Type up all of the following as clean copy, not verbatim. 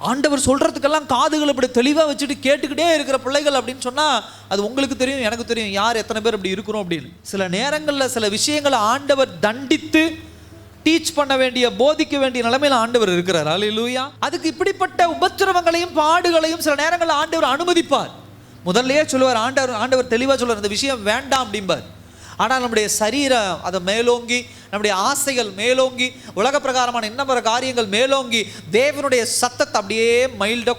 ஆண்டவர் சொல்றதுக்கெல்லாம் காதுகள் இப்படி தெளிவாக வச்சுட்டு கேட்டுக்கிட்டே இருக்கிற பிள்ளைகள் அப்படின்னு சொன்னால் அது உங்களுக்கு தெரியும், எனக்கு தெரியும் யார் எத்தனை பேர் அப்படி இருக்கிறோம் அப்படின்னு. சில நேரங்களில் சில விஷயங்களை ஆண்டவர் தண்டித்து டீச் பண்ண வேண்டிய, போதிக்க வேண்டிய நிலைமையில் ஆண்டவர் இருக்கிறார். அல்லேலூயா. அதுக்கு இப்படிப்பட்ட உபத்திரவங்களையும் பாடுகளையும் சில நேரங்களில் ஆண்டவர் அனுமதிப்பார். முதல்லயே சொல்லுவார், ஆண்டவர் தெளிவாக சொல்லுவார், இந்த விஷயம் வேண்டாம் அப்படிம்பார். ஆனால் நம்முடைய சரீரம் அதை மேலோங்கி, நம்முடைய ஆசைகள் மேலோங்கி, உலக பிரகாரமான இன்ன பிற காரியங்கள் மேலோங்கி தேவனுடைய சத்தத்தை அப்படியே மைல்டாக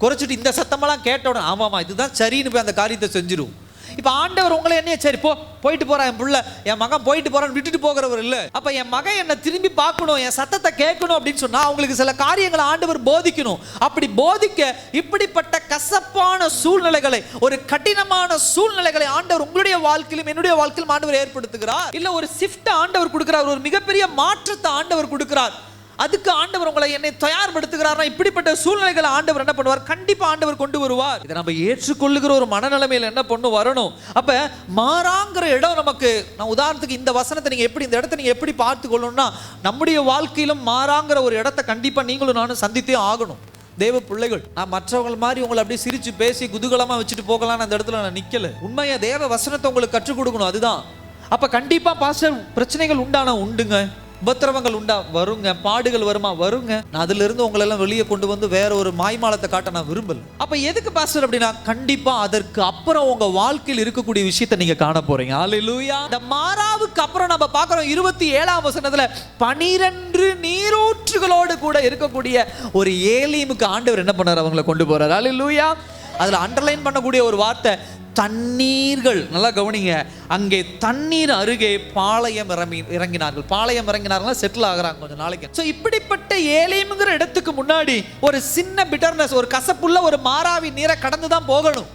குறைச்சிட்டு இந்த சத்தமெல்லாம் கேட்ட உடனே ஆமாமா இதுதான் சரின்னு போய் அந்த காரியத்தை செஞ்சிடும். இப்போ ஆண்டவர் உங்களை என்ன சரி போயிட்டு போறான் என் பிள்ளை, என் மகன் போயிட்டு போறான்னு விட்டுட்டு போகிறவர் இல்லை. அப்போ என் மகன் என்னை திரும்பி பார்க்கணும், என் சத்தத்தை கேட்கணும் அப்படின்னு சொன்னா அவங்களுக்கு சில காரியங்களை ஆண்டவர் போதிக்கணும். அப்படி போதிக்க இப்படிப்பட்ட கசப்பான சூழ்நிலைகளை, ஒரு கடினமான சூழ்நிலைகளை ஆண்டவர் உங்களுடைய வாழ்க்கையிலும் என்னுடைய வாழ்க்கையிலும் ஆண்டவர் ஏற்படுத்துகிறார். இல்ல ஒரு ஷிஃப்ட் ஆண்டவர் கொடுக்கிறார், ஒரு மிகப்பெரிய மாற்றத்தை ஆண்டவர் கொடுக்கிறார். அதுக்கு ஆண்டவர் உங்களை என்னை தயார்படுத்துகிறார்னா இப்படிப்பட்ட சூழ்நிலைகளை ஆண்டவர் என்ன பண்ணுவார்? கண்டிப்பா ஆண்டவர் கொண்டு வருவார். இதை நம்ம ஏற்றுக்கொள்ளுகிற ஒரு மனநிலைமையில என்ன பண்ணு வரணும். அப்ப மாறாங்கிற இடம் நமக்கு, நான் உதாரணத்துக்கு இந்த வசனத்தை நீங்க எப்படி, இந்த இடத்தை நீங்க எப்படி பார்த்து கொள்ளணும்னா, நம்முடைய வாழ்க்கையிலும் மாறாங்கிற ஒரு இடத்தை கண்டிப்பா நீங்களும் நானும் சந்தித்தே ஆகணும். தேவ பிள்ளைகள், நான் மற்றவங்க மாதிரி உங்களை அப்படியே சிரிச்சு பேசி குதூகலமா வச்சுட்டு போகலான்னு அந்த இடத்துல நான் நிக்கல. உண்மையா தேவ வசனத்தை உங்களுக்கு கற்றுக் கொடுக்கணும். அதுதான். அப்ப கண்டிப்பா பாஸ்டர் பிரச்சனைகள் உண்டுங்க, உபத்திரவங்கள் உண்டா வருங்க, பாடுகள் வருமா வருங்க. நான் அதுல இருந்து உங்களை எல்லாம் வெளியே கொண்டு வந்து வேற ஒரு மாய்மாலத்தை காட்ட நான் விரும்பல. அப்ப எதுக்கு பாஸ்டர் அப்படின்னா, கண்டிப்பா அதற்கு அப்புறம் உங்க வாழ்க்கையில் இருக்கக்கூடிய விஷயத்தை நீங்க காண போறீங்க. அல்லேலூயா. இந்த மாறாவுக்கு அப்புறம் நம்ம பார்க்கிறோம் 27ஆம் வசனத்துல 12 நீரூற்றுகளோடு கூட இருக்கக்கூடிய ஒரு ஏலீமுக்கு ஆண்டவர் என்ன பண்ணார்? அவங்களை கொண்டு போறார். அல்லேலூயா. அதுல அண்டர்லைன் பண்ணக்கூடிய ஒரு வார்த்தை தண்ணீர்கள். நல்லா கவனிங்க, அங்கே தண்ணீர் அருகே பாளையம் இறங்கினார்கள். பாளையம் இறங்கினார்கள், செட்டில் ஆகிறாங்க கொஞ்சம் நாளைக்கு. ஸோ இப்படிப்பட்ட ஏலேமுங்கிற இடத்துக்கு முன்னாடி ஒரு சின்ன பிட்டர்னஸ், ஒரு கசப்புள்ள ஒரு மாறாவி நீரை கடந்து தான் போகணும்.